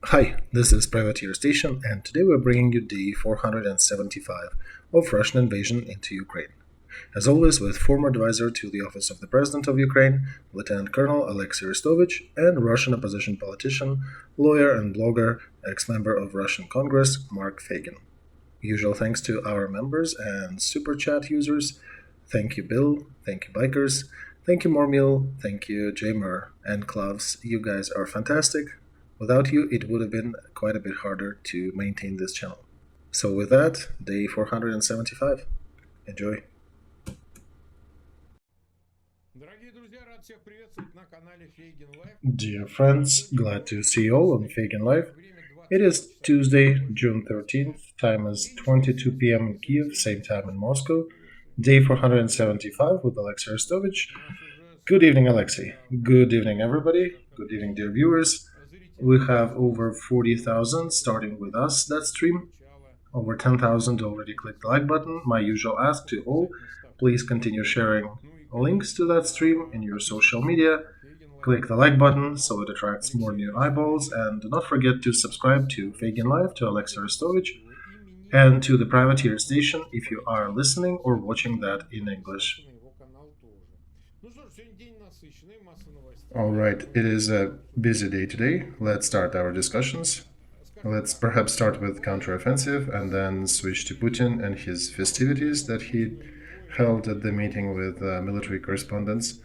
Hi, this is Privateer Station, and today we're bringing you day 475 of Russian invasion into Ukraine. As always, with former advisor to the Office of the President of Ukraine, Lieutenant Colonel Oleksiy Arestovych, and Russian opposition politician, lawyer, and blogger, ex-member of Russian Congress, Mark Feygin. Usual thanks to our members and Super Chat users. Thank you, Bill. Thank you, Bikers. Thank you, Mormule. Thank you, Jamer and Cloves. You guys are fantastic. Without you, it would have been quite a bit harder to maintain this channel. So with that, day 475. Enjoy. Dear friends, glad to see you all on Feygin Live. It is Tuesday, June 13th. Time is 22 p.m. in Kiev, same time in Moscow. Day 475 with Oleksiy Arestovych. Good evening, Oleksiy. Good evening, everybody. Good evening, dear viewers. We have over 40,000 starting with us that stream. Over 10,000 already clicked the like button. My usual ask to all, please continue sharing links to that stream in your social media. Click the like button so it attracts more new eyeballs, and do not forget to subscribe to Feygin Live, to Oleksiy Arestovych, and to the Privateer Station if you are listening or watching that in English. Alright, it is a busy day today. Let's start our discussions. Let's perhaps start with counteroffensive and then switch to Putin and his festivities that he held at the meeting with military correspondents.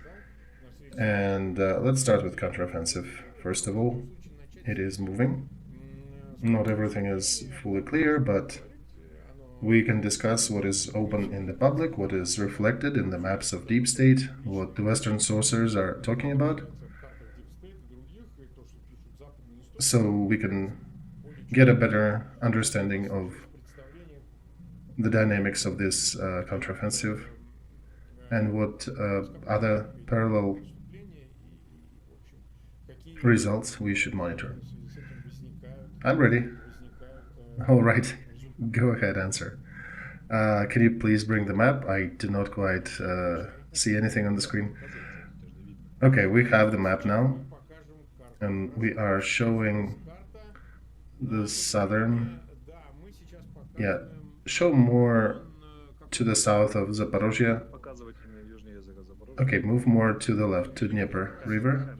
And let's start with counteroffensive. First of all, it is moving. Not everything is fully clear, but we can discuss what is open in the public, what is reflected in the maps of deep state, what the Western sources are talking about. So we can get a better understanding of the dynamics of this counteroffensive and what other parallel results we should monitor. I'm ready. All right, go ahead, answer. Can you please bring the map? I do not quite see anything on the screen. Okay, we have the map now, and we are showing the southern. Yeah, show more to the south of Zaporozhye. Okay, move more to the left, to Dnieper River.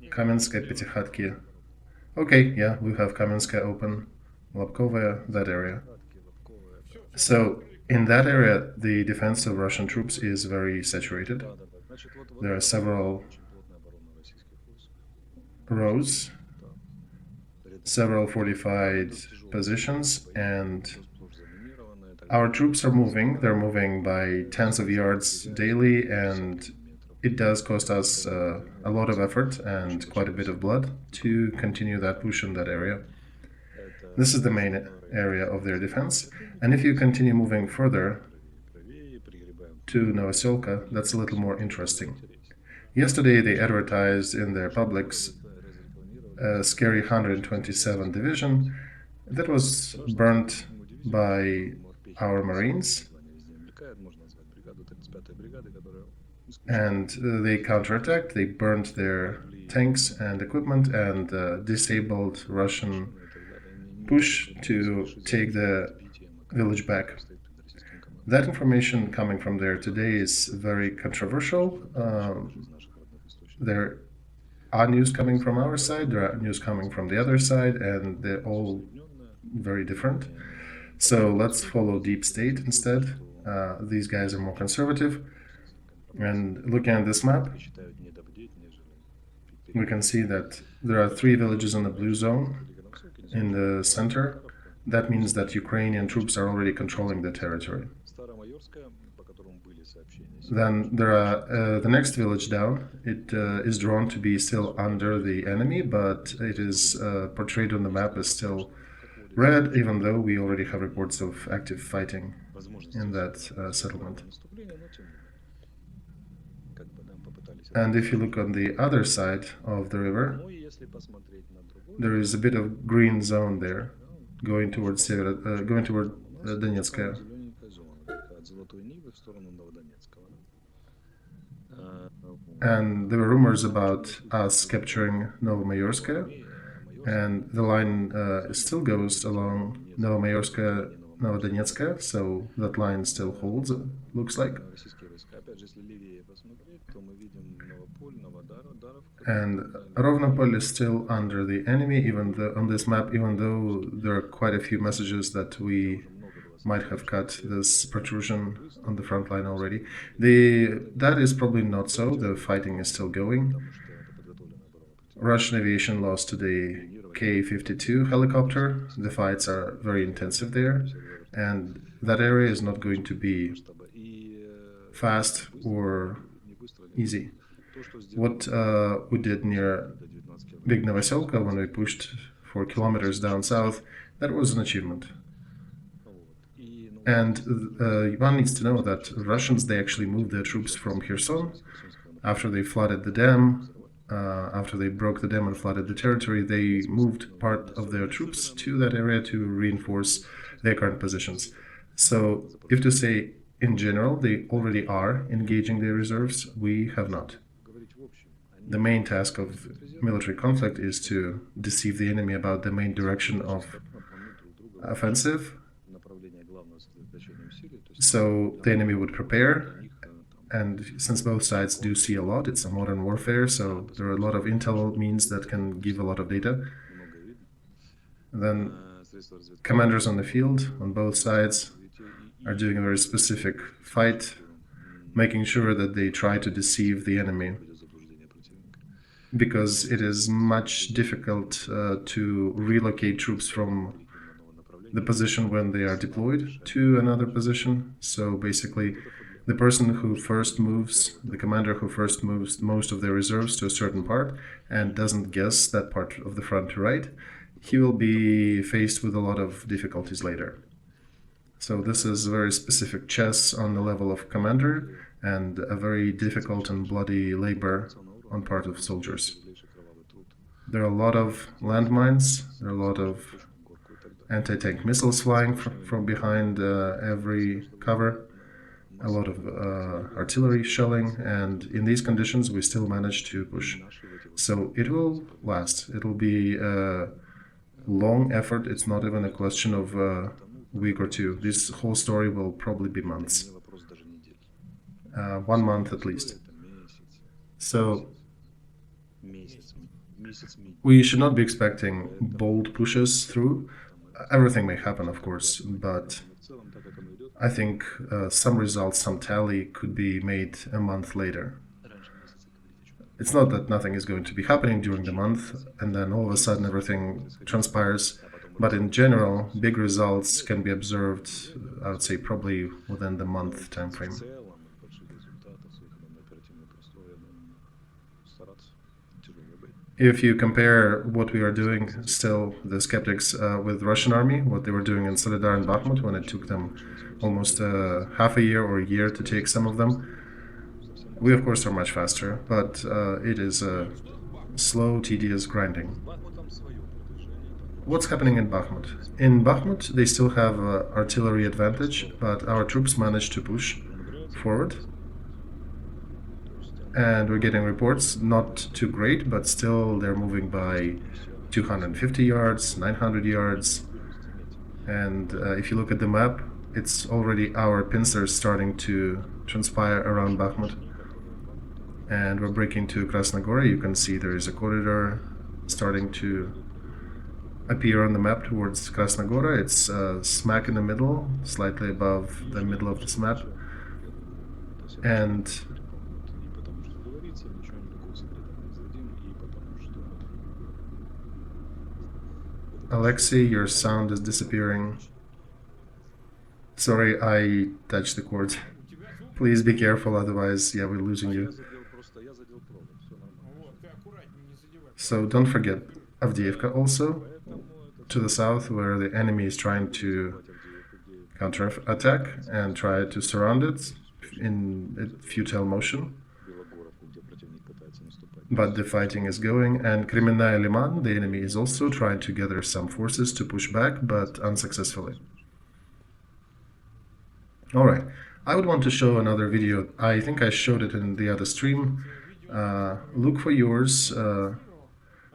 Kamenskaya, Petykhatki. Okay, yeah, we have Kamenskaya open, Lobkovaya, that area. So, in that area, the defense of Russian troops is very saturated. There are several rows, several fortified positions, and our troops are moving. They're moving by tens of yards daily, and it does cost us a lot of effort and quite a bit of blood to continue that push in that area. This is the main area of their defense, and if you continue moving further to Novoselka, that's a little more interesting. Yesterday they advertised in their publics a scary 127 division that was burnt by our Marines, and they counterattacked. They burned their tanks and equipment and disabled Russian push to take the village back. That information coming from there today is very controversial. There are news coming from our side, there are news coming from the other side, and they're all very different. So let's follow deep state instead. These guys are more conservative. And looking at this map, we can see that there are 3 villages in the blue zone in the center. That means that Ukrainian troops are already controlling the territory. Then there are the next village down. It is drawn to be still under the enemy, but it is portrayed on the map as still red, even though we already have reports of active fighting in that settlement. And if you look on the other side of the river, there is a bit of green zone there, going toward Donetsk. And there were rumors about us capturing Novomayorsk, And the line still goes along Novomayorska, Novodonetska, so that line still holds, it looks like. And Rovnopol is still under the enemy, even though on this map, even though there are quite a few messages that we might have cut this protrusion on the front line already. That is probably not so. The fighting is still going. Russian aviation lost today K-52 helicopter. The fights are very intensive there, and that area is not going to be fast or easy. What we did near Big Novoselka when we pushed 4 kilometers down south, that was an achievement. And one needs to know that Russians, they actually moved their troops from Kherson after they flooded the dam. After they broke the dam and flooded the territory, they moved part of their troops to that area to reinforce their current positions. So, if to say in general they already are engaging their reserves, we have not. The main task of military conflict is to deceive the enemy about the main direction of offensive. So the enemy would prepare, and since both sides do see a lot, it's a modern warfare, so there are a lot of intel means that can give a lot of data. And then commanders on the field on both sides are doing a very specific fight, making sure that they try to deceive the enemy, because it is much difficult to relocate troops from the position when they are deployed to another position. So basically, the person who first moves, the commander who first moves most of their reserves to a certain part and doesn't guess that part of the front right, he will be faced with a lot of difficulties later. So this is very specific chess on the level of commander and a very difficult and bloody labor on part of soldiers. There are a lot of landmines, there are a lot of anti-tank missiles flying from behind every cover, a lot of artillery shelling, and in these conditions we still manage to push. So it will last. It will be a long effort. It's not even a question of a week or two. This whole story will probably be months. 1 month at least. So we should not be expecting bold pushes through. Everything may happen, of course, but I think some results, some tally could be made a month later. It's not that nothing is going to be happening during the month and then all of a sudden everything transpires, but in general, big results can be observed, I would say, probably within the month time frame. If you compare what we are doing still, the skeptics, with Russian army, what they were doing in Soledar and Bakhmut when it took them almost half a year or a year to take some of them, we of course are much faster, but it is a slow, tedious grinding. What's happening in Bakhmut? In Bakhmut, they still have artillery advantage, but our troops managed to push forward. And we're getting reports, not too great, but still they're moving by 250 yards, 900 yards. And if you look at the map, it's already our pincers starting to transpire around Bakhmut. And we're breaking to Krasnogora. You can see there is a corridor starting to appear on the map towards Krasnogora. It's smack in the middle, slightly above the middle of this map. And Olexiy, your sound is disappearing. Sorry, I touched the cord. Please be careful, otherwise, yeah, we're losing you. So don't forget Avdiivka also, to the south, where the enemy is trying to counter-attack and try to surround it in a futile motion. But the fighting is going, and Kremenная Liman, the enemy, is also trying to gather some forces to push back, but unsuccessfully. Alright, I would want to show another video. I think I showed it in the other stream. Look for yours.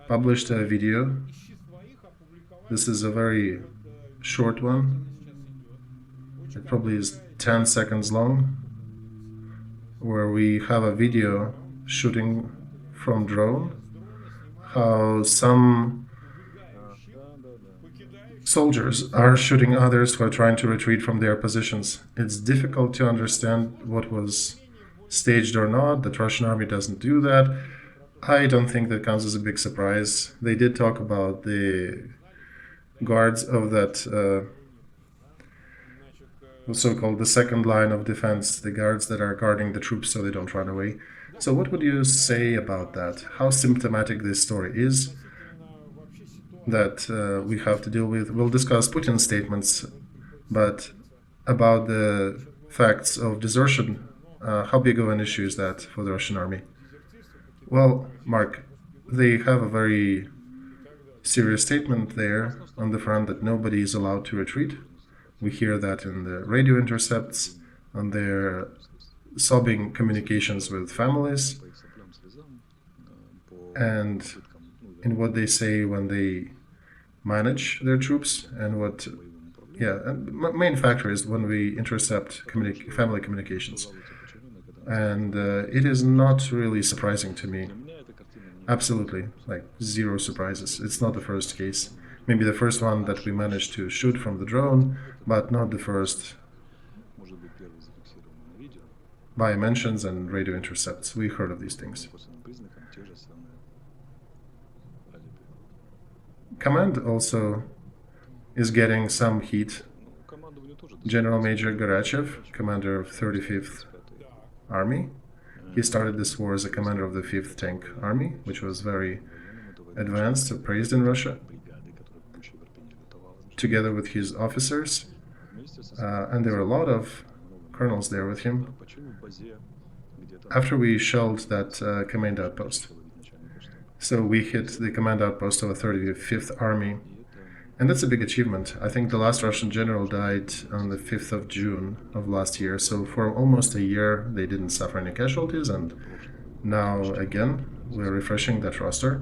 Published a video This is a very short one. It probably is 10 seconds long, where we have a video shooting from drone how some soldiers are shooting others who are trying to retreat from their positions. It's difficult to understand what was staged or not. The Russian army doesn't do that. I don't think that comes as a big surprise. They did talk about the guards of that so-called the second line of defense, the guards that are guarding the troops so they don't run away. So what would you say about that? How symptomatic this story is that we have to deal with? We'll discuss Putin's statements, but about the facts of desertion, how big of an issue is that for the Russian army? Well, Mark, they have a very serious statement there on the front that nobody is allowed to retreat. We hear that in the radio intercepts, on their sobbing communications with families, and in what they say when they manage their troops, and what, main factor is when we intercept family communications. And it is not really surprising to me. Absolutely, like zero surprises. It's not the first case. Maybe the first one that we managed to shoot from the drone, but not the first by mentions and radio intercepts. We heard of these things. Command also is getting some heat. General Major Garachev, commander of 35th Army, he started this war as a commander of the 5th Tank Army, which was very advanced, praised in Russia, together with his officers, and there were a lot of colonels there with him, after we shelled that command outpost. So we hit the command outpost of the 35th Army, and that's a big achievement. I think the last Russian general died on the 5th of June of last year, so for almost a year they didn't suffer any casualties, and now again we're refreshing that roster.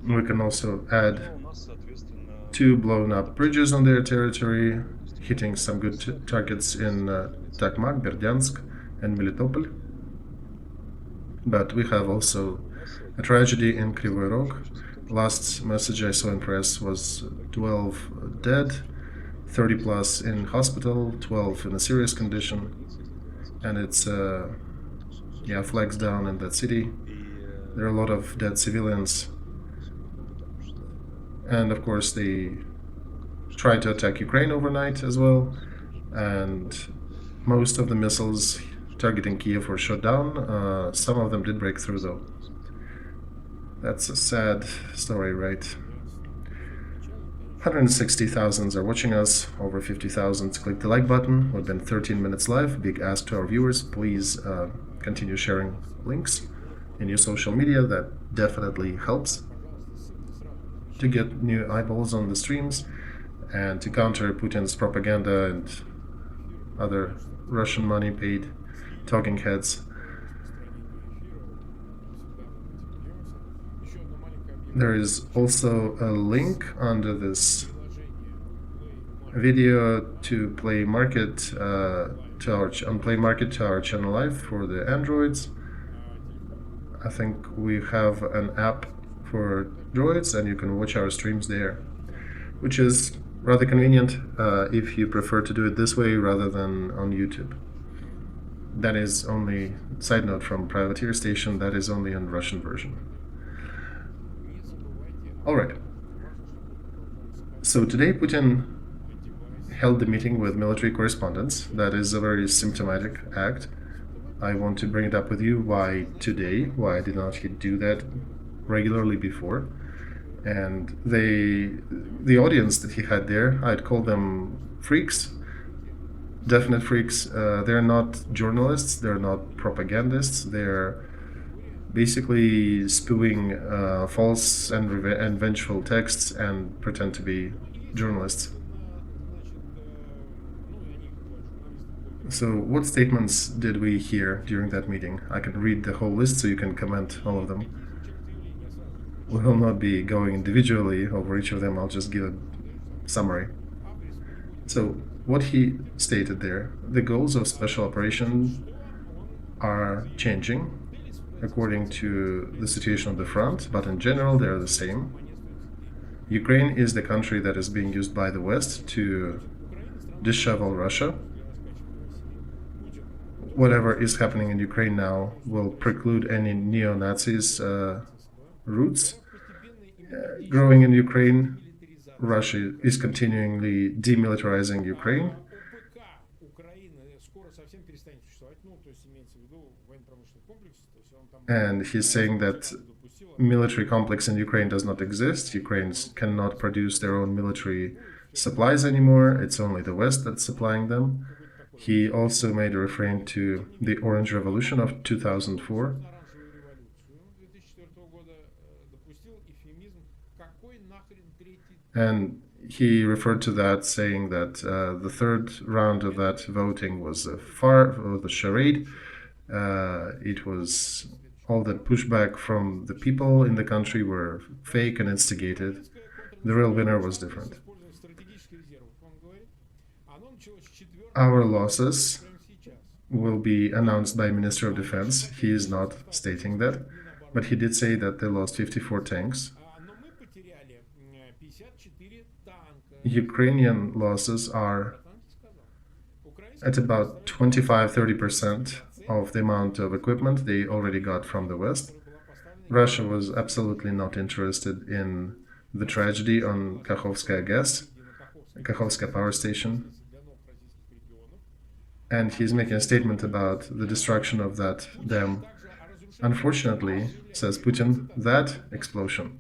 We can also add 2 blown up bridges on their territory, hitting some good targets in Takmak, Berdyansk, and Melitopol. But we have also a tragedy in Kryvyi Rog. Last message I saw in press was 12 dead, 30 plus in hospital, 12 in a serious condition, and it's flags down in that city. There are a lot of dead civilians, and of course they tried to attack Ukraine overnight as well, and most of the missiles targeting Kiev were shot down. Some of them did break through though. That's a sad story, right? 160,000 are watching us, over 50,000 click the like button. We've been 13 minutes live. Big ask to our viewers, please continue sharing links in your social media. That definitely helps to get new eyeballs on the streams and to counter Putin's propaganda and other Russian money paid talking heads. There is also a link under this video to Play Market to our channel live for the Androids. I think we have an app for Droids, and you can watch our streams there, which is rather convenient if you prefer to do it this way rather than on YouTube. That is only, side note from Privateer Station, that is only on Russian version. Alright, so today Putin held the meeting with military correspondents. That is a very symptomatic act. I want to bring it up with you why today, why did not he do that regularly before. And the audience that he had there, I'd call them freaks, definite freaks. They're not journalists, they're not propagandists, they're basically spewing false and vengeful texts and pretend to be journalists. So what statements did we hear during that meeting? I can read the whole list so you can comment all of them. We will not be going individually over each of them. I'll just give a summary. So, what he stated there, the goals of special operation are changing according to the situation on the front, but in general, they're the same. Ukraine is the country that is being used by the West to dishevel Russia. Whatever is happening in Ukraine now will preclude any neo-Nazis' roots growing in Ukraine. Russia is continually demilitarizing Ukraine. And he's saying that military complex in Ukraine does not exist. Ukraine cannot produce their own military supplies anymore. It's only the West that's supplying them. He also made a reference to the Orange Revolution of 2004. And he referred to that, saying that the third round of that voting was a charade. It was all the pushback from the people in the country were fake and instigated. The real winner was different. Our losses will be announced by Minister of Defense. He is not stating that, but he did say that they lost 54 tanks. Ukrainian losses are at about 25-30% of the amount of equipment they already got from the West. Russia was absolutely not interested in the tragedy on Kakhovskaya power station. And he's making a statement about the destruction of that dam. Unfortunately, says Putin, that explosion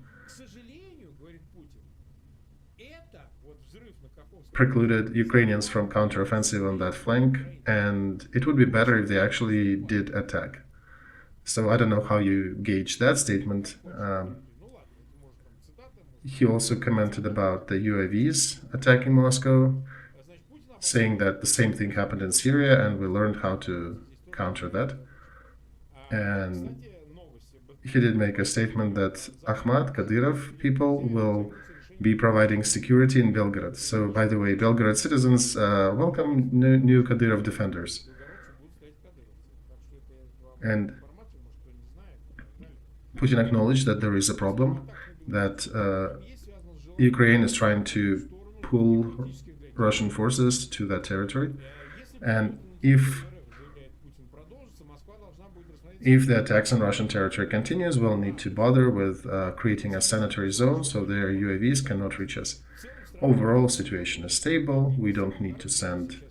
precluded Ukrainians from counteroffensive on that flank, and it would be better if they actually did attack. So I don't know how you gauge that statement. He also commented about the UAVs attacking Moscow, saying that the same thing happened in Syria and we learned how to counter that. And he did make a statement that Ahmad Kadyrov people will be providing security in Belgrade. So, by the way, Belgrade citizens, welcome new Kadyrov defenders. And Putin acknowledged that there is a problem, that Ukraine is trying to pull Russian forces to that territory. And if the attacks on Russian territory continues, we'll need to bother with creating a sanitary zone so their UAVs cannot reach us. Overall, situation is stable. We don't need to send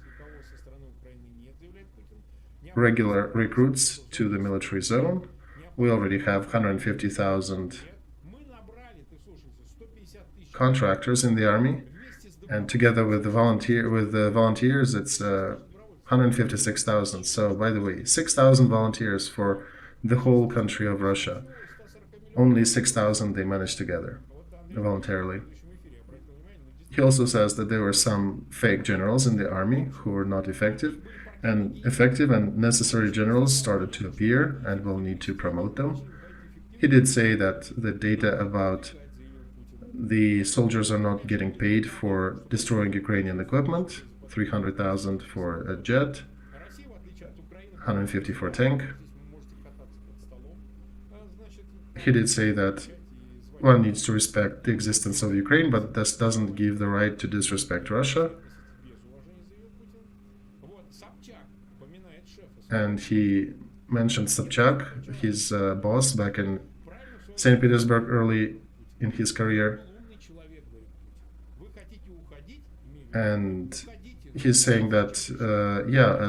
regular recruits to the military zone. We already have 150,000 contractors in the army, and together with the volunteers, it's 156,000. So, by the way, 6,000 volunteers for the whole country of Russia. Only 6,000 they managed to gather voluntarily. He also says that there were some fake generals in the army who were not effective, and necessary generals started to appear, and we'll need to promote them. He did say that the data about the soldiers are not getting paid for destroying Ukrainian equipment, 300,000 for a jet, 150 for a tank. He did say that one needs to respect the existence of Ukraine, but this doesn't give the right to disrespect Russia. And he mentioned Sobchak, his boss back in St. Petersburg early in his career. And he's saying that,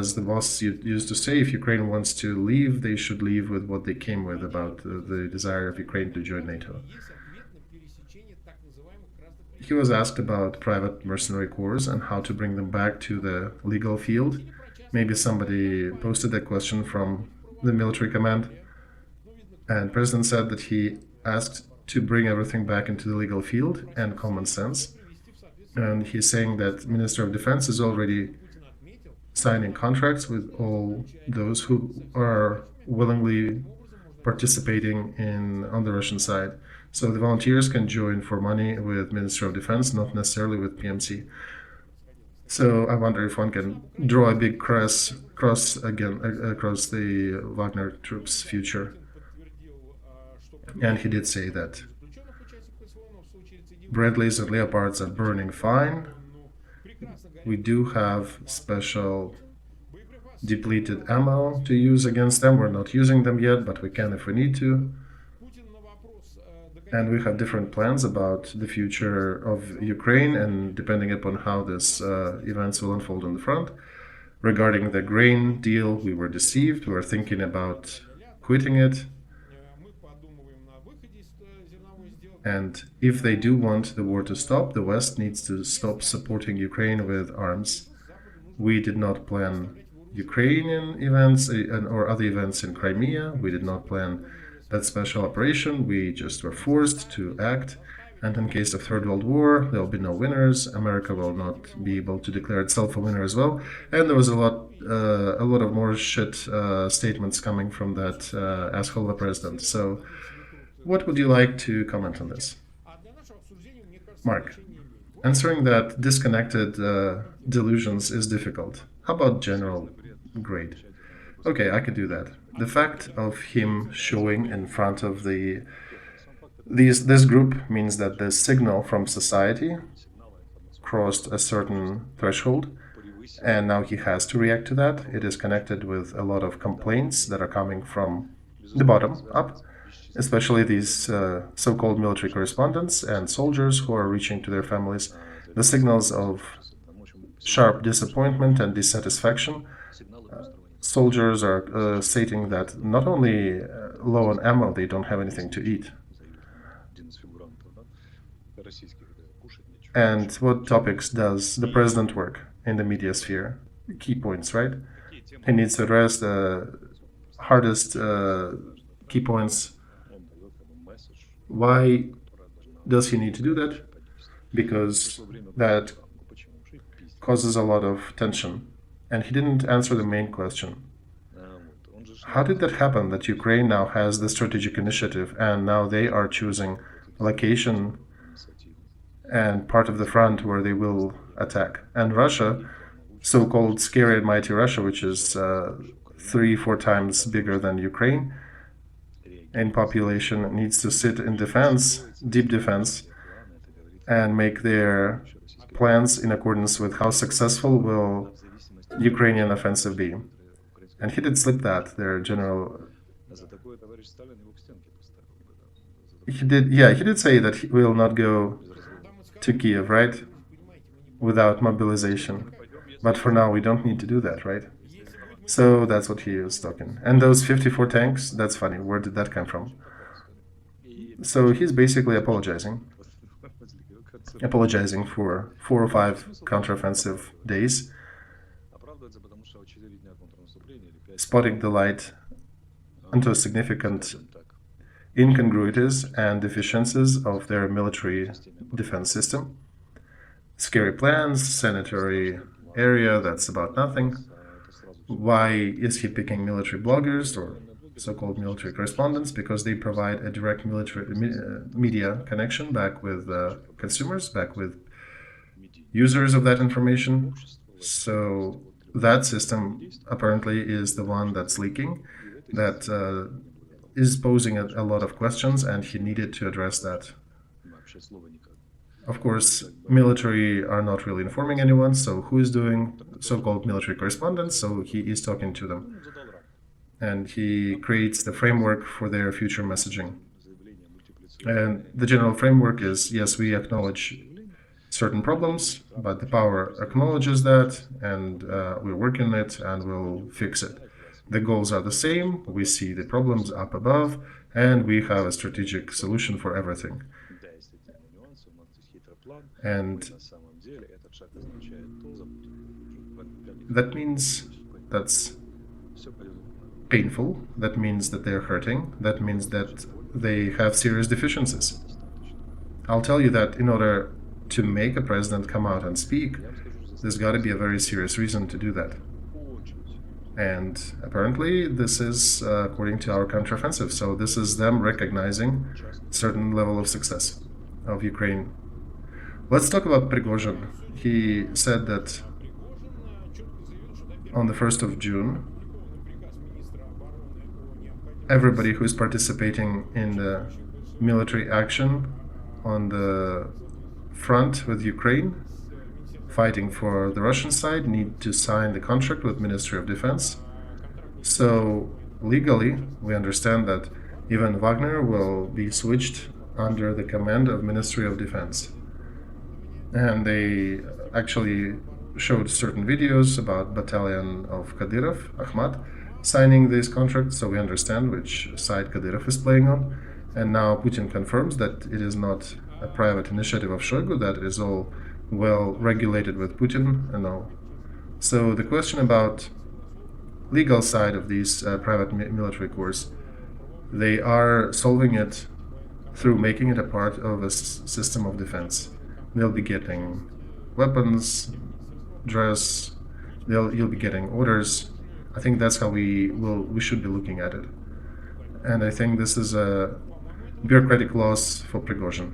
as the boss used to say, if Ukraine wants to leave, they should leave with what they came with about the desire of Ukraine to join NATO. He was asked about private mercenary corps and how to bring them back to the legal field. Maybe somebody posted that question from the military command, and the president said that he asked to bring everything back into the legal field and common sense. And he's saying that Minister of Defense is already signing contracts with all those who are willingly participating on the Russian side. So the volunteers can join for money with Ministry of Defense, not necessarily with PMC. So I wonder if one can draw a big cross again across the Wagner troops' future. And he did say that Bradleys and Leopards are burning fine. We do have special depleted ammo to use against them. We're not using them yet, but we can if we need to. And we have different plans about the future of Ukraine, and depending upon how this events will unfold on the front. Regarding the grain deal, we were deceived. We were thinking about quitting it. And if they do want the war to stop, the West needs to stop supporting Ukraine with arms. We did not plan Ukrainian events or other events in Crimea. We did not plan that special operation. We just were forced to act. And in case of Third World War, there will be no winners. America will not be able to declare itself a winner as well. And there was a lot of more shit statements coming from that asshole of a president. So, what would you like to comment on this? Mark, answering that disconnected delusions is difficult. How about general grade? Okay, I could do that. The fact of him showing in front of this group means that the signal from society crossed a certain threshold, and now he has to react to that. It is connected with a lot of complaints that are coming from the bottom up, especially these so-called military correspondents and soldiers who are reaching to their families the signals of sharp disappointment and dissatisfaction. Soldiers are stating that not only low on ammo, they don't have anything to eat. And what topics does the president work in the media sphere? Key points, right? He needs to address the hardest key points. Why does he need to do that? Because that causes a lot of tension. And he didn't answer the main question. How did that happen that Ukraine now has the strategic initiative and now they are choosing location and part of the front where they will attack? And Russia, so-called scary and mighty Russia, which is 3-4 times bigger than Ukraine in population, needs to sit in defense, deep defense, and make their plans in accordance with how successful will Ukrainian offensive be. And he did slip that, their general. He did say that he will not go to Kiev, right? Without mobilization. But for now, we don't need to do that, right? So that's what he was talking. And those 54 tanks, that's funny. Where did that come from? So he's basically apologizing. Apologizing for 4 or 5 counteroffensive days. Spotting the light into significant incongruities and deficiencies of their military defense system. Scary plans, sanitary area that's about nothing. Why is he picking military bloggers or so-called military correspondents? Because they provide a direct military media connection back with consumers, back with users of that information. So that system apparently is the one that's leaking, that is posing a lot of questions, and he needed to address that. Of course, military are not really informing anyone, so who is doing so-called military correspondence? So he is talking to them. And he creates the framework for their future messaging. And the general framework is, yes, we acknowledge certain problems, but the power acknowledges that, and we're working on it, and we'll fix it. The goals are the same, we see the problems up above, and we have a strategic solution for everything. And that means that's painful, that means that they're hurting, that means that they have serious deficiencies. I'll tell you that in order to make a president come out and speak, there's got to be a very serious reason to do that. And apparently this is according to our counteroffensive. So this is them recognizing certain level of success of Ukraine. Let's talk about Prigozhin. He said that on the 1st of June, everybody who is participating in the military action on the front with Ukraine, fighting for the Russian side, need to sign the contract with Ministry of Defense. So legally, we understand that even Wagner will be switched under the command of Ministry of Defense. And they actually showed certain videos about battalion of Kadyrov, Ahmad, signing this contract, so we understand which side Kadyrov is playing on. And now Putin confirms that it is not a private initiative of Shoigu, that it is all well regulated with Putin and all. So the question about legal side of these private military corps, they are solving it through making it a part of a system of defense. They'll be getting weapons, dress, you'll be getting orders. I think that's how we should be looking at it. And I think this is a bureaucratic loss for Prigozhin.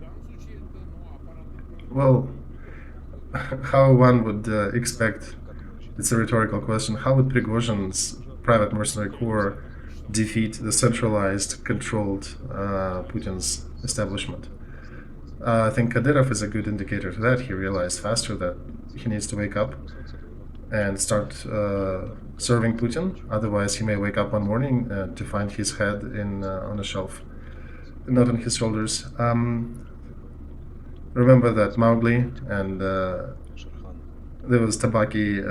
Well, how one would expect, it's a rhetorical question, how would Prigozhin's private mercenary corps defeat the centralized, controlled Putin's establishment? I think Kadyrov is a good indicator to that. He realized faster that he needs to wake up and start serving Putin. Otherwise, he may wake up one morning to find his head on a shelf, not on his shoulders. Remember that Mowgli and there was Tabaki,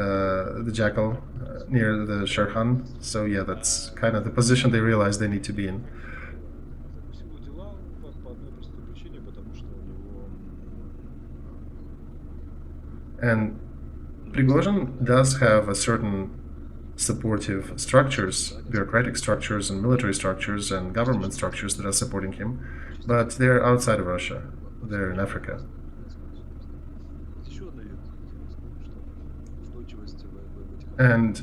the jackal, near the Sher Khan. So yeah, that's kind of the position they realize they need to be in. And Prigozhin does have a certain supportive structures, bureaucratic structures and military structures and government structures that are supporting him, but they're outside of Russia. They're in Africa. And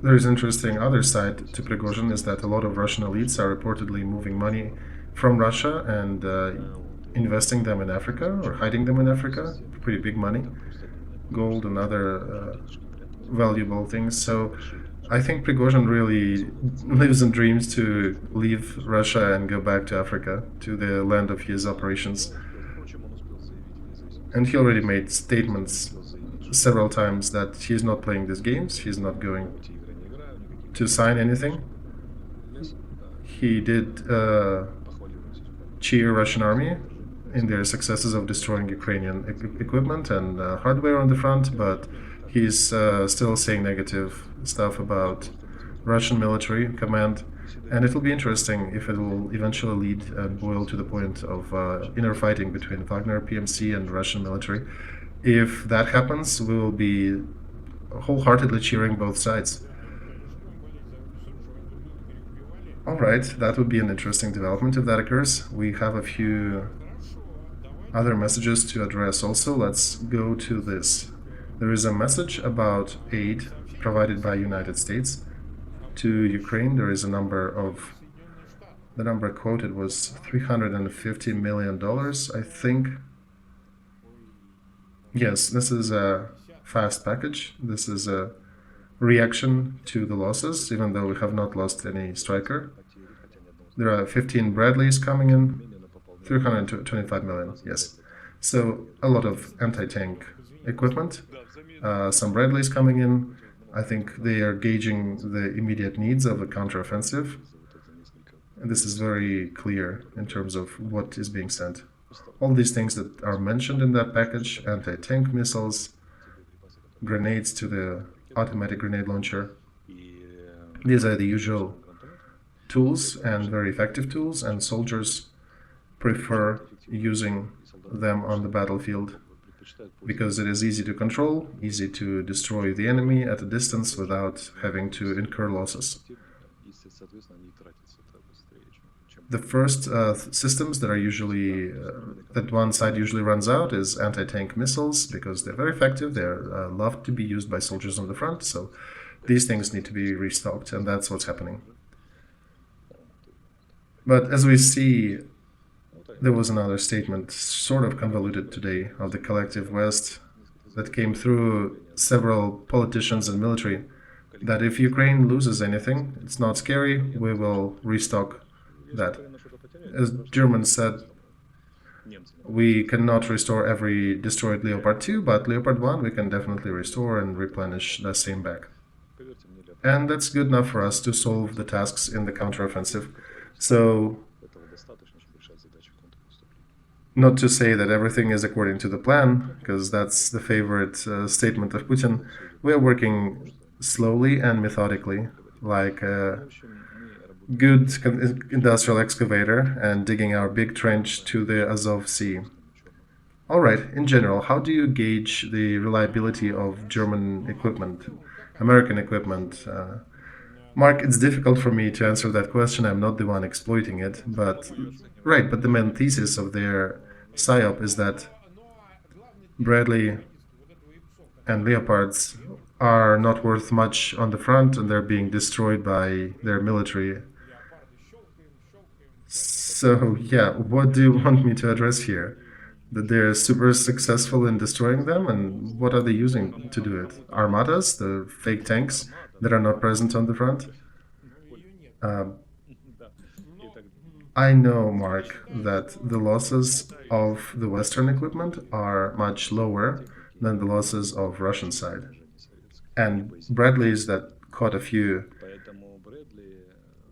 there is an interesting other side to Prigozhin is that a lot of Russian elites are reportedly moving money from Russia and investing them in Africa or hiding them in Africa, pretty big money, gold and other valuable things. So I think Prigozhin really lives and dreams to leave Russia and go back to Africa, to the land of his operations. And he already made statements several times that he's not playing these games, he's not going to sign anything. He did cheer Russian army in their successes of destroying Ukrainian equipment and hardware on the front, but he's still saying negative stuff about Russian military command. And it'll be interesting if it will eventually lead and boil to the point of inner fighting between Wagner, PMC, and Russian military. If that happens, we will be wholeheartedly cheering both sides. All right, that would be an interesting development if that occurs. We have a few other messages to address also. Let's go to this. There is a message about aid provided by United States to Ukraine. There is a number of, the number quoted was $350 million, I think. Yes, this is a fast package. This is a reaction to the losses, even though we have not lost any striker. There are 15 Bradleys coming in, 325 million, yes. So a lot of anti-tank equipment, some Bradleys coming in. I think they are gauging the immediate needs of a counteroffensive. And this is very clear in terms of what is being sent. All these things that are mentioned in that package, anti-tank missiles, grenades to the automatic grenade launcher. These are the usual tools and very effective tools, and soldiers prefer using them on the battlefield because it is easy to control, easy to destroy the enemy at a distance without having to incur losses. The first systems that are usually, that one side usually runs out is anti-tank missiles because they're very effective. They're loved to be used by soldiers on the front, so these things need to be restocked, and that's what's happening. But as we see, there was another statement, sort of convoluted today, of the collective West that came through several politicians and military, that if Ukraine loses anything, it's not scary, we will restock that. As Germans said, we cannot restore every destroyed Leopard 2, but Leopard 1 we can definitely restore and replenish the same back. And that's good enough for us to solve the tasks in the counteroffensive. So, not to say that everything is according to the plan, because that's the favorite statement of Putin. We are working slowly and methodically, like a good industrial excavator, and digging our big trench to the Azov Sea. All right, in general, how do you gauge the reliability of German equipment, American equipment? Mark, it's difficult for me to answer that question. I'm not the one exploiting it, but right. But the main thesis of their psyop is that Bradley and Leopards are not worth much on the front, and they're being destroyed by their military. So yeah, what do you want me to address here? That they're super successful in destroying them, and what are they using to do it? Armadas, the fake tanks that are not present on the front? I know, Mark, that the losses of the Western equipment are much lower than the losses of Russian side. And Bradleys that caught a few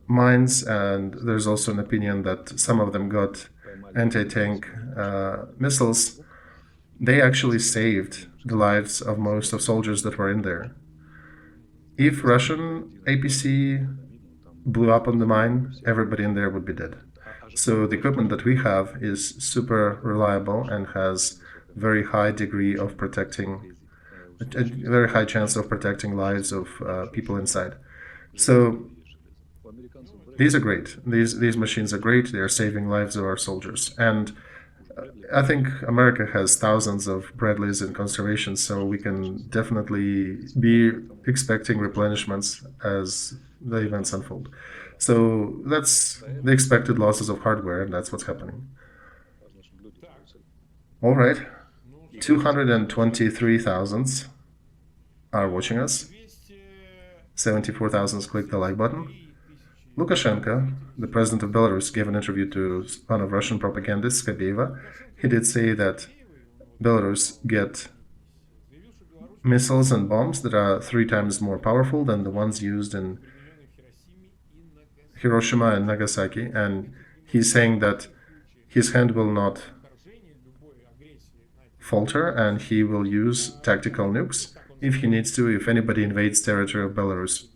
mines, and there's also an opinion that some of them got anti-tank missiles. They actually saved the lives of most of soldiers that were in there. If Russian APC blew up on the mine, everybody in there would be dead. So the equipment that we have is super reliable and has very high degree of protecting, a very high chance of protecting lives of people inside. So these are great. These machines are great. They are saving lives of our soldiers. And I think America has thousands of Bradleys in conservation, so we can definitely be expecting replenishments as the events unfold. So that's the expected losses of hardware, and that's what's happening. All right, 223,000 are watching us. 74,000 click the like button. Lukashenka, the president of Belarus, gave an interview to one of Russian propagandists, Skabeva. He did say that Belarus get missiles and bombs that are 3 times more powerful than the ones used in Hiroshima and Nagasaki, and he's saying that his hand will not falter and he will use tactical nukes if he needs to, if anybody invades territory of Belarus.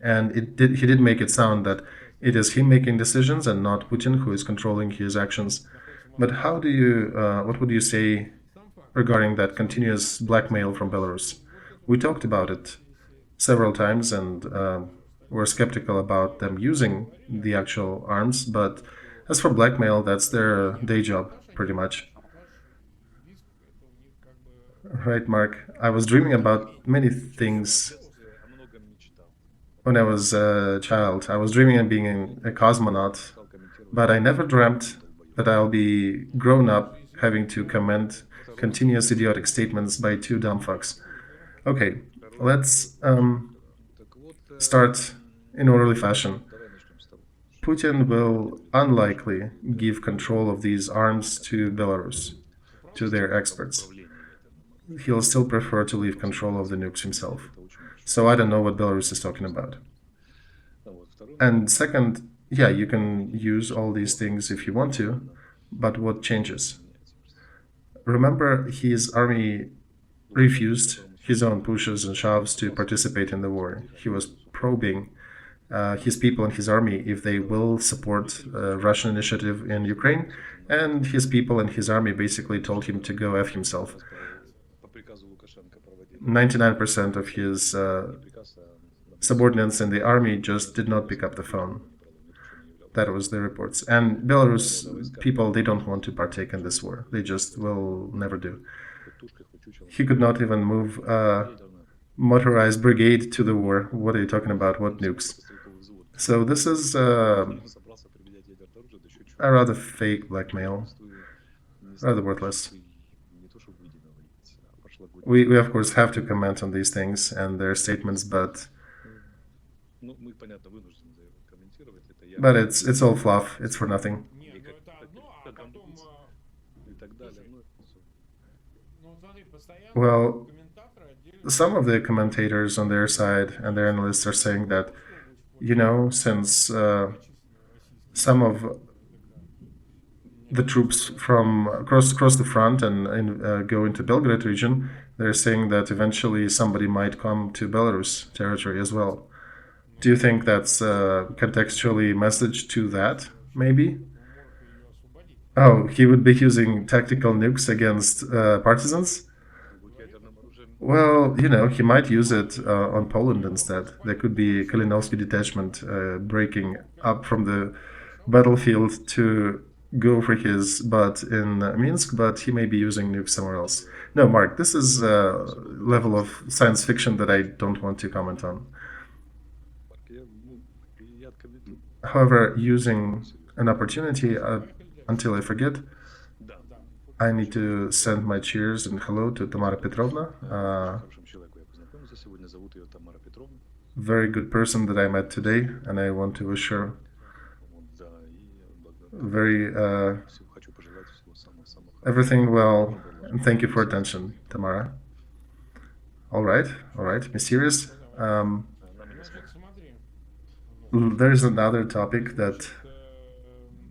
And he did make it sound that it is him making decisions and not Putin who is controlling his actions. But how do you, what would you say regarding that continuous blackmail from Belarus? We talked about it several times, and we're skeptical about them using the actual arms. But as for blackmail, that's their day job, pretty much. Right, Mark? I was dreaming about many things when I was a child. I was dreaming of being a cosmonaut, but I never dreamt that I'll be grown up having to comment continuous idiotic statements by 2 dumb fucks. Okay, let's start in orderly fashion. Putin will unlikely give control of these arms to Belarus, to their experts. He'll still prefer to leave control of the nukes himself. So I don't know what Belarus is talking about. And second, yeah, you can use all these things if you want to, but what changes? Remember, his army refused his own pushes and shoves to participate in the war. He was probing his people and his army if they will support Russian initiative in Ukraine, and his people and his army basically told him to go F himself. 99% of his subordinates in the army just did not pick up the phone. That was the reports. And Belarus people, they don't want to partake in this war. They just will never do. He could not even move a motorized brigade to the war. What are you talking about? What nukes? So this is a rather fake blackmail, rather worthless. We of course have to comment on these things and their statements, but it's all fluff. It's for nothing. Well, some of the commentators on their side and their analysts are saying that, since some of the troops from across the front and go into Belgrade region, they're saying that eventually somebody might come to Belarus territory as well. Do you think that's contextually message to that, maybe? Oh, he would be using tactical nukes against partisans? Well, he might use it on Poland instead. There could be a Kalinowski detachment breaking up from the battlefield to go for his butt in Minsk, but he may be using nukes somewhere else. No, Mark, this is a level of science fiction that I don't want to comment on. However, using an opportunity, until I forget, I need to send my cheers and hello to Tamara Petrovna, very good person that I met today, and I want to wish her very everything well, and thank you for attention, Tamara. All right, mysterious. There's another topic that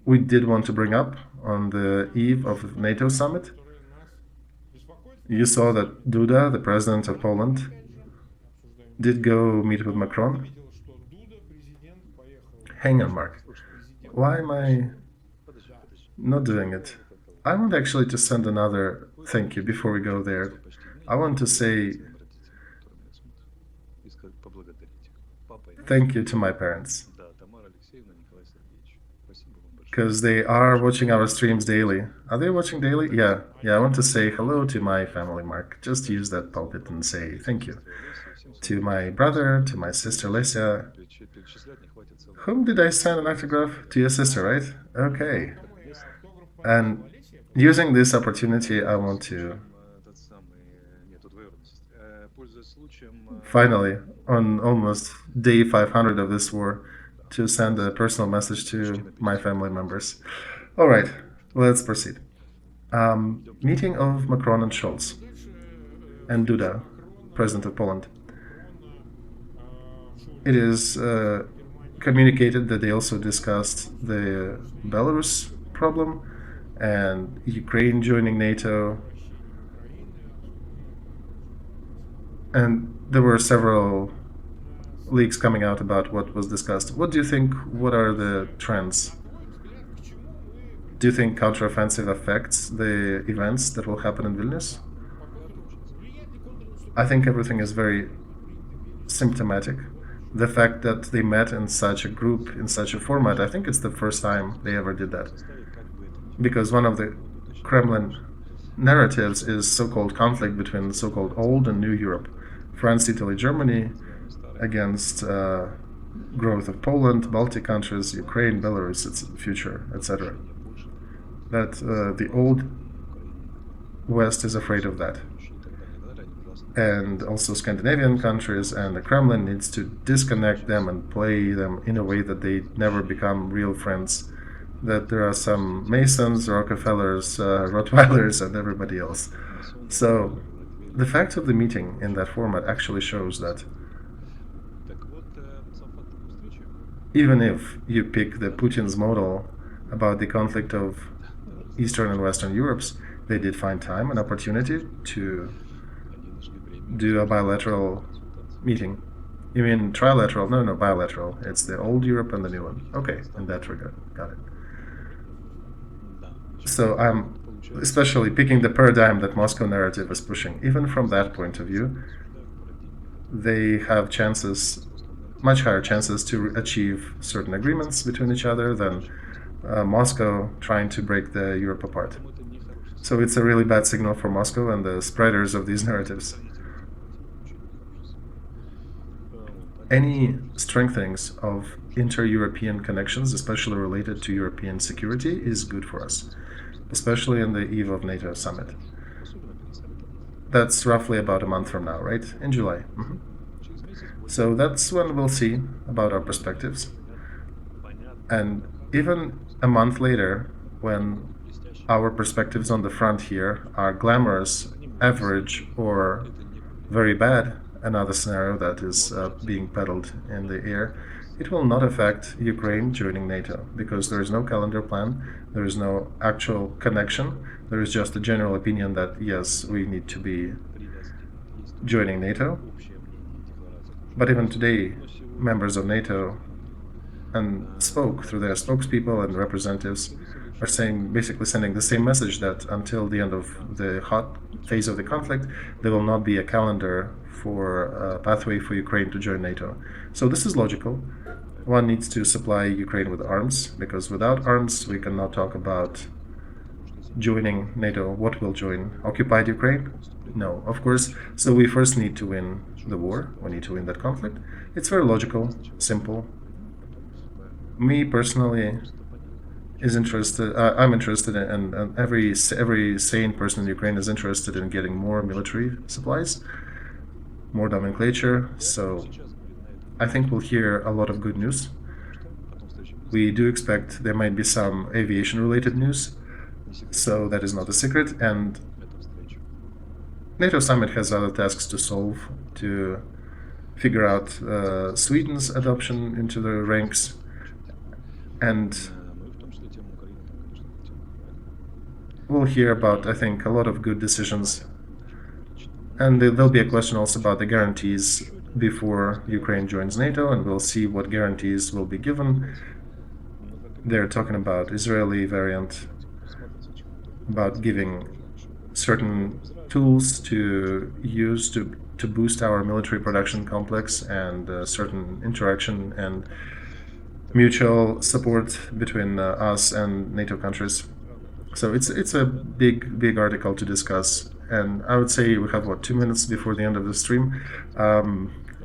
we did want to bring up on the eve of the NATO summit. You saw that Duda, the president of Poland, did go meet with Macron. Hang on, Mark. Why am I not doing it? I want actually to send another thank you before we go there. I want to say thank you to my parents, because they are watching our streams daily. Are they watching daily? Yeah, I want to say hello to my family, Mark. Just use that pulpit and say thank you. To my brother, to my sister Lesia. Whom did I send an autograph? To your sister, right? Okay. And using this opportunity, I want to finally, on almost day 500 of this war, to send a personal message to my family members. All right, let's proceed. Meeting of Macron and Scholz and Duda, President of Poland. It is communicated that they also discussed the Belarus problem and Ukraine joining NATO. And there were several leaks coming out about what was discussed. What do you think? What are the trends? Do you think counteroffensive affects the events that will happen in Vilnius? I think everything is very symptomatic. The fact that they met in such a group, in such a format, I think it's the first time they ever did that. Because one of the Kremlin narratives is so-called conflict between so-called old and new Europe. France, Italy, Germany against growth of Poland, Baltic countries, Ukraine, Belarus, its future, etc. That the old West is afraid of that. And also Scandinavian countries, and the Kremlin needs to disconnect them and play them in a way that they never become real friends. That there are some Masons, Rockefellers, Rottweilers, and everybody else. So the fact of the meeting in that format actually shows that even if you pick the Putin's model about the conflict of Eastern and Western Europes, they did find time and opportunity to do a bilateral meeting. You mean trilateral? No, bilateral. It's the old Europe and the new one. Okay, in that regard. Got it. So I'm especially picking the paradigm that Moscow narrative is pushing. Even from that point of view, they have chances, much higher chances to achieve certain agreements between each other than Moscow trying to break the Europe apart. So it's a really bad signal for Moscow and the spreaders of these narratives. Any strengthenings of inter-European connections, especially related to European security, is good for us, especially on the eve of NATO summit. That's roughly about a month from now, right? In July. So that's when we'll see about our perspectives. And even a month later, when our perspectives on the front here are glamorous, average, or very bad, another scenario that is being peddled in the air, it will not affect Ukraine joining NATO, because there is no calendar plan, there is no actual connection, there is just a general opinion that yes, we need to be joining NATO. But even today, members of NATO and spoke through their spokespeople and representatives are saying, basically sending the same message, that until the end of the hot phase of the conflict, there will not be a calendar for a pathway for Ukraine to join NATO. So this is logical. One needs to supply Ukraine with arms, because without arms we cannot talk about joining NATO. What will join? Occupied Ukraine? No, of course. So we first need to win the war. We need to win that conflict. It's very logical, simple. Me personally I'm interested in, and every sane person in Ukraine is interested in getting more military supplies, more nomenclature. So I think we'll hear a lot of good news. We do expect there might be some aviation-related news, so that is not a secret. And NATO summit has other tasks to solve, to figure out Sweden's adoption into the ranks, and we'll hear about, I think, a lot of good decisions. And there'll be a question also about the guarantees before Ukraine joins NATO, and we'll see what guarantees will be given. They're talking about Israeli variant, about giving certain tools to use to boost our military production complex, and certain interaction and mutual support between us and NATO countries. So it's a big article to discuss, and I would say we have 2 minutes before the end of the stream.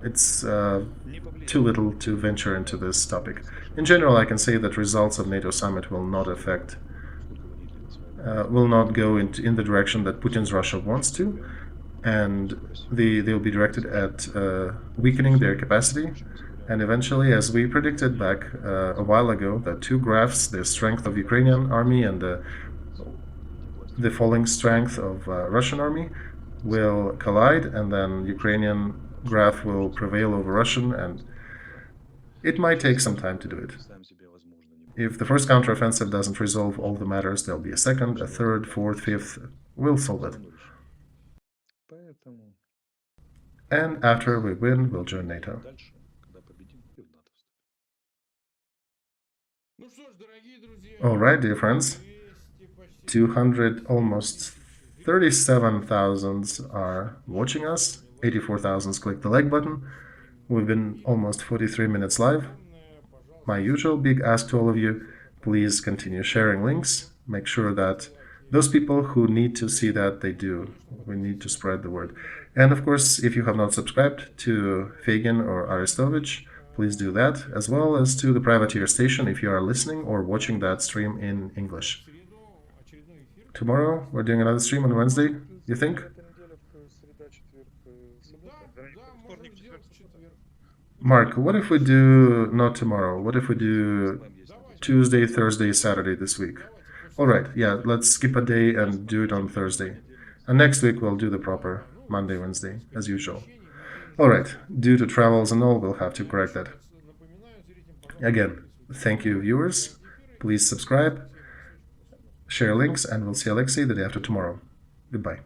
It's too little to venture into this topic. In general, I can say that results of NATO summit will not go in the direction that Putin's Russia wants to, and they'll be directed at weakening their capacity. And eventually, as we predicted back a while ago, the two graphs, the strength of Ukrainian army and the falling strength of Russian army, will collide, and then Ukrainian graph will prevail over Russian, and it might take some time to do it. If the first counteroffensive doesn't resolve all the matters, there'll be a second, a third, fourth, fifth. We'll solve it. And after we win, we'll join NATO. All right, dear friends, 200, almost 37,000 are watching us, 84,000 click the like button. We've been almost 43 minutes live. My usual big ask to all of you, please continue sharing links. Make sure that those people who need to see that, they do. We need to spread the word. And of course, if you have not subscribed to Feygin or Arestovych, please do that, as well as to the privateer station if you are listening or watching that stream in English. Tomorrow, we're doing another stream on Wednesday, you think? Mark, what if we do not tomorrow? What if we do Tuesday, Thursday, Saturday this week? All right, yeah, let's skip a day and do it on Thursday. And next week we'll do the proper Monday, Wednesday, as usual. All right, due to travels and all, we'll have to correct that. Again, thank you, viewers. Please subscribe, share links, and we'll see Olexiy the day after tomorrow. Goodbye.